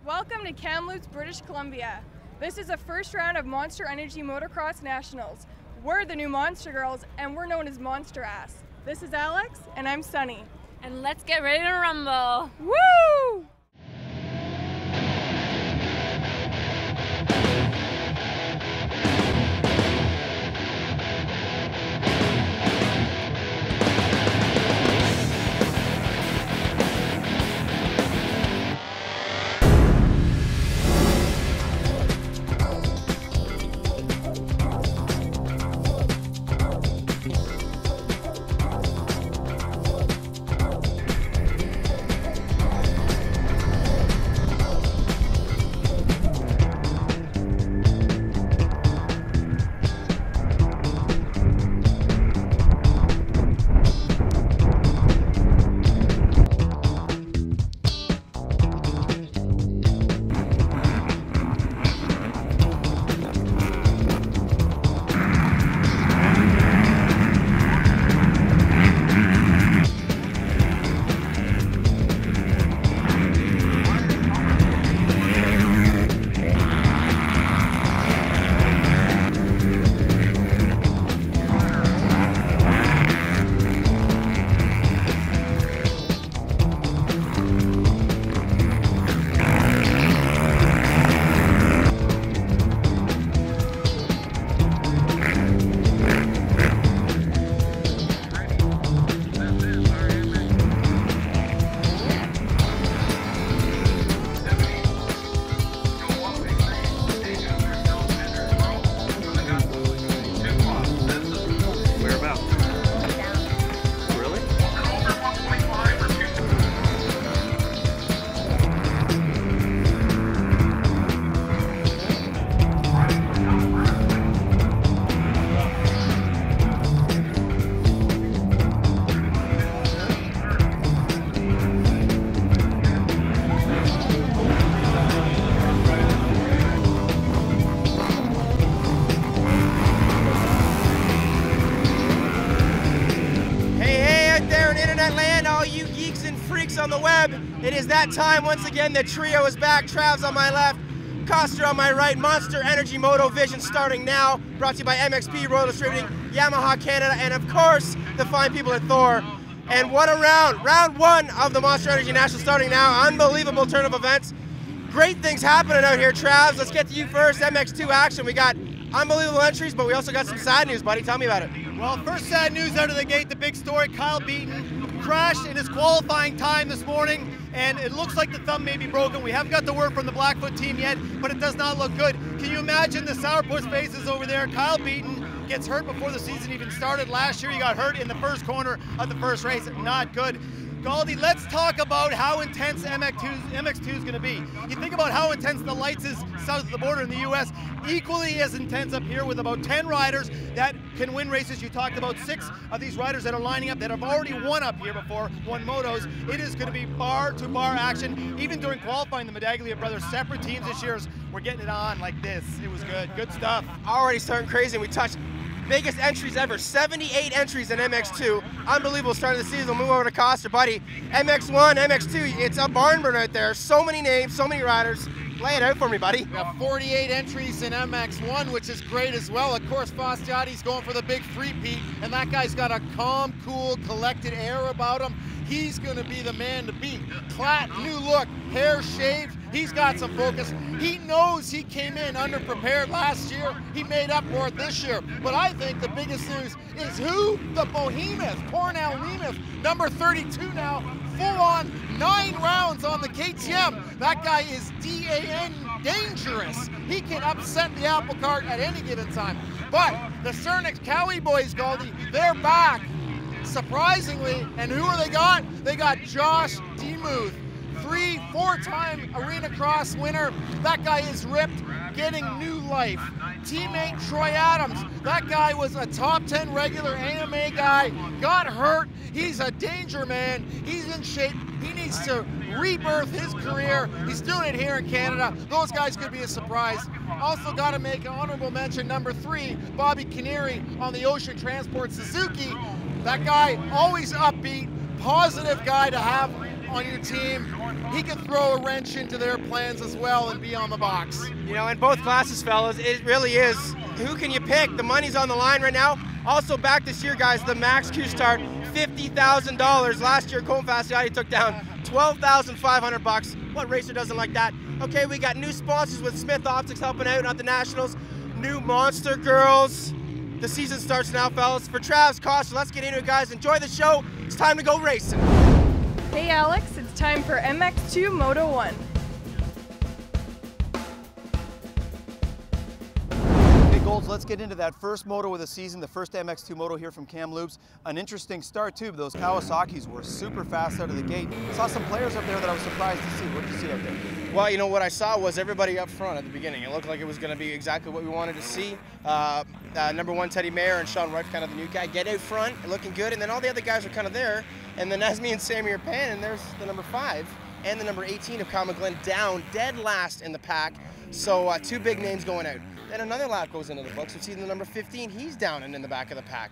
Welcome to Kamloops, British Columbia. This is the first round of Monster Energy Motocross Nationals. We're the new Monster Girls, and we're known as Monster Ass. This is Alex, and I'm Sunny. And let's get ready to rumble. Woo! On the web, it is that time once again. The trio is back. Trav's on my left, Coster on my right. Monster Energy MOTOVISION starting now. Brought to you by MXP, Royal Distributing, Yamaha Canada, and of course the fine people at Thor. And what a round! Round one of the Monster Energy National starting now. Unbelievable turn of events. Great things happening out here, Travs. Let's get to you first. MX2 action. We got unbelievable entries, but we also got some sad news, buddy. Tell me about it. Well, first sad news out of the gate, the big story. Kyle Beaton crashed in his qualifying time this morning, and it looks like the thumb may be broken. We haven't got the word from the Blackfoot team yet, but it does not look good. Can you imagine the sourpuss faces over there? Kyle Beaton gets hurt before the season even started. Last year he got hurt in the first corner of the first race. Not good. Galdi, let's talk about how intense MX2 is going to be. You think about how intense the lights is south of the border in the U.S., equally as intense up here with about 10 riders that can win races. You talked about 6 of these riders that are lining up that have already won up here before, won motos. It is going to be bar-to-bar action. Even during qualifying, the Medaglia brothers, separate teams this year, were getting it on like this. It was good. Good stuff. Already starting crazy, and we touched biggest entries ever, 78 entries in MX2. Unbelievable start of the season. We'll move over to Coster, buddy. MX1, MX2, it's a barn burner out there. So many names, so many riders. Lay it out for me, buddy. We have 48 entries in MX1, which is great as well. Of course, Fostiati's going for the big three-peat, and that guy's got a calm, cool, collected air about him. He's going to be the man to beat. Clat, new look, hair shaved. He's got some focus. He knows he came in underprepared last year. He made up for it this year. But I think the biggest news is who? The behemoth, Cornell Nemeth, number 32 now, full on 9 rounds on the KTM. That guy is DAN dangerous. He can upset the apple cart at any given time. But the Cernix Cowie boys, Galdi, they're back. Surprisingly, and who are they got? They got Josh Demuth, 3-4-time Arena Cross winner. That guy is ripped, getting new life. Teammate Troy Adams, that guy was a top 10 regular AMA guy, got hurt. He's a danger man. He's in shape. He needs to rebirth his career. He's doing it here in Canada. Those guys could be a surprise. Also got to make an honorable mention, number 3, Bobby Canary on the Ocean Transport Suzuki. That guy, always upbeat, positive guy to have on your team, he could throw a wrench into their plans as well and be on the box. You know, in both classes, fellas, it really is. Who can you pick? The money's on the line right now. Also back this year, guys, the Max Q Start, $50,000. Last year, Colton Fastiati took down $12,500. What racer doesn't like that? Okay, we got new sponsors with Smith Optics helping out at the Nationals. New Monster Girls. The season starts now, fellas. For Trav's Costa, let's get into it, guys. Enjoy the show. It's time to go racing. Hey Alex, it's time for MX2 Moto 1. Hey Golds, let's get into that first moto of the season, the first MX2 moto here from Kamloops. An interesting start too. Those Kawasaki's were super fast out of the gate. Saw some players up there that I was surprised to see. What did you see out there? Well, you know, what I saw was everybody up front at the beginning. It looked like it was going to be exactly what we wanted to see. Number 1, Teddy Mayer, and Sean Wright, kind of the new guy, get out front, looking good, and then all the other guys are kind of there. And then as me and Sammy are panning, there's the number 5 and the number 18 of Kyle McGlynn down, dead last in the pack. So 2 big names going out. Then another lap goes into the books. We see the number 15, he's down and in the back of the pack.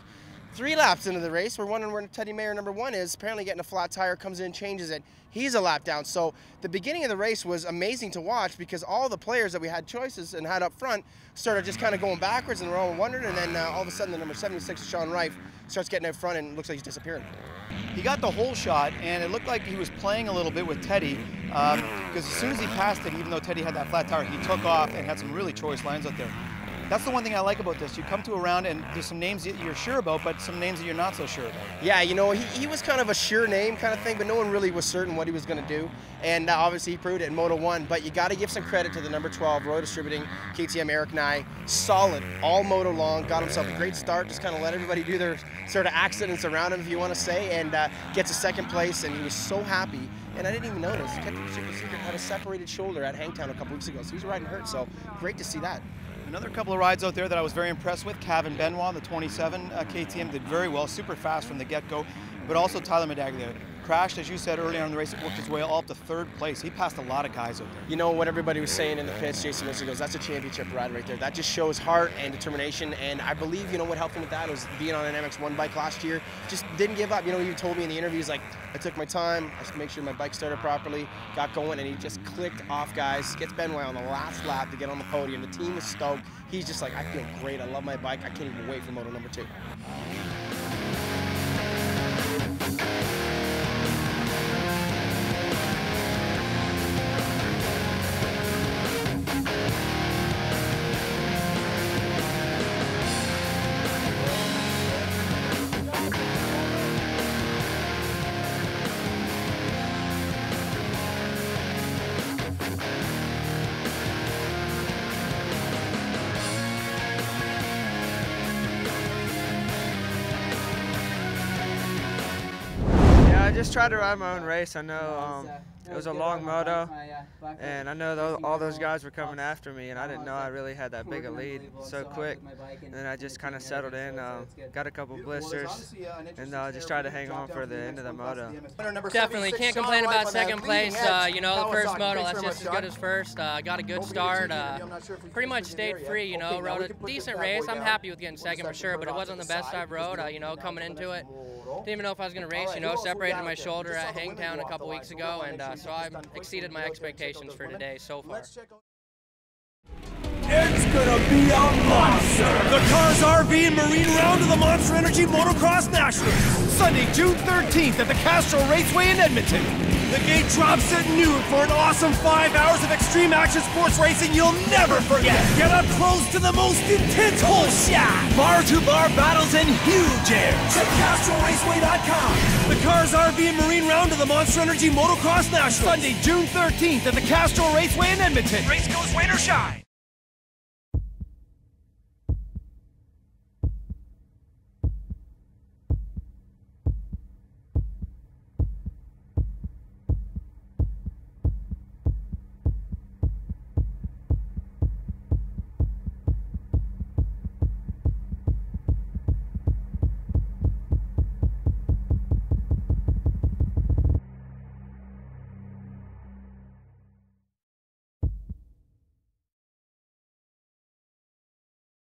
3 laps into the race, we're wondering where Teddy Mayer, number 1, is. Apparently getting a flat tire, comes in, changes it. He's a lap down. So the beginning of the race was amazing to watch because all the players that we had choices and had up front started just kind of going backwards, and we're all wondering. And then all of a sudden, the number 76, Sean Wright, starts getting out front, and it looks like he's disappearing. He got the whole shot, and it looked like he was playing a little bit with Teddy because as soon as he passed it, even though Teddy had that flat tire, he took off and had some really choice lines out there. That's the one thing I like about this. You come to a round and there's some names that you're sure about, but some names that you're not so sure about. Yeah, you know, he was kind of a sure name kind of thing, but no one really was certain what he was going to do. And obviously he proved it in Moto 1, but you got to give some credit to the number 12, Royal Distributing, KTM Eric Nye. Solid, all moto long, got himself a great start, just kind of let everybody do their sort of accidents around him, if you want to say, and gets a 2nd place, and he was so happy. And I didn't even notice, he kept it super secret, had a separated shoulder at Hangtown a couple weeks ago, so he was riding hurt, so great to see that. Another couple of rides out there that I was very impressed with. Kevin Benoit, the 27 KTM, did very well, super fast from the get-go. But also Tyler Medaglia crashed, as you said earlier in the race, worked his way all up to 3rd place. He passed a lot of guys out there. You know what everybody was saying in the pits, Jason Wilson goes, that's a championship ride right there. That just shows heart and determination, and I believe, you know, what helped him with that was being on an MX1 bike last year. Just didn't give up. You know, he told me in the interviews, like, I took my time, I just make sure my bike started properly, got going, and he just clicked off, guys. Gets Benoit on the last lap to get on the podium. The team was stoked. He's just like, I feel great, I love my bike, I can't even wait for Moto number 2. I just tried to ride my own race. I know it was a long moto, and I know all those guys were coming after me, and I didn't know I really had that big a lead so quick. And then I just kind of settled in, got a couple blisters, and just tried to hang on for the end of the moto. Definitely can't complain about 2nd place. You know, the first moto, that's just as good as first. Got a good start. Pretty much stayed free. You know, rode a decent race. I'm happy with getting 2nd for sure, but it wasn't the best I've rode. You know, coming into it, didn't even know if I was going to race. You know, separated my shoulder at Hangtown a couple weeks ago, and so I've exceeded my expectations for today so far. It's gonna be a monster! The Cars RV and Marine Round of the Monster Energy Motocross Nationals, Sunday, June 13th at the Castro Raceway in Edmonton. The gate drops at noon for an awesome 5 hours of extreme action sports racing you'll never forget. Get up close to the most intense hole shot, bar-to-bar battles, and huge airs. Check CastroRaceway.com. The Cars RV and Marine Round of the Monster Energy Motocross Nationals, Sunday, June 13th at the Castro Raceway in Edmonton. Race goes rain or shine.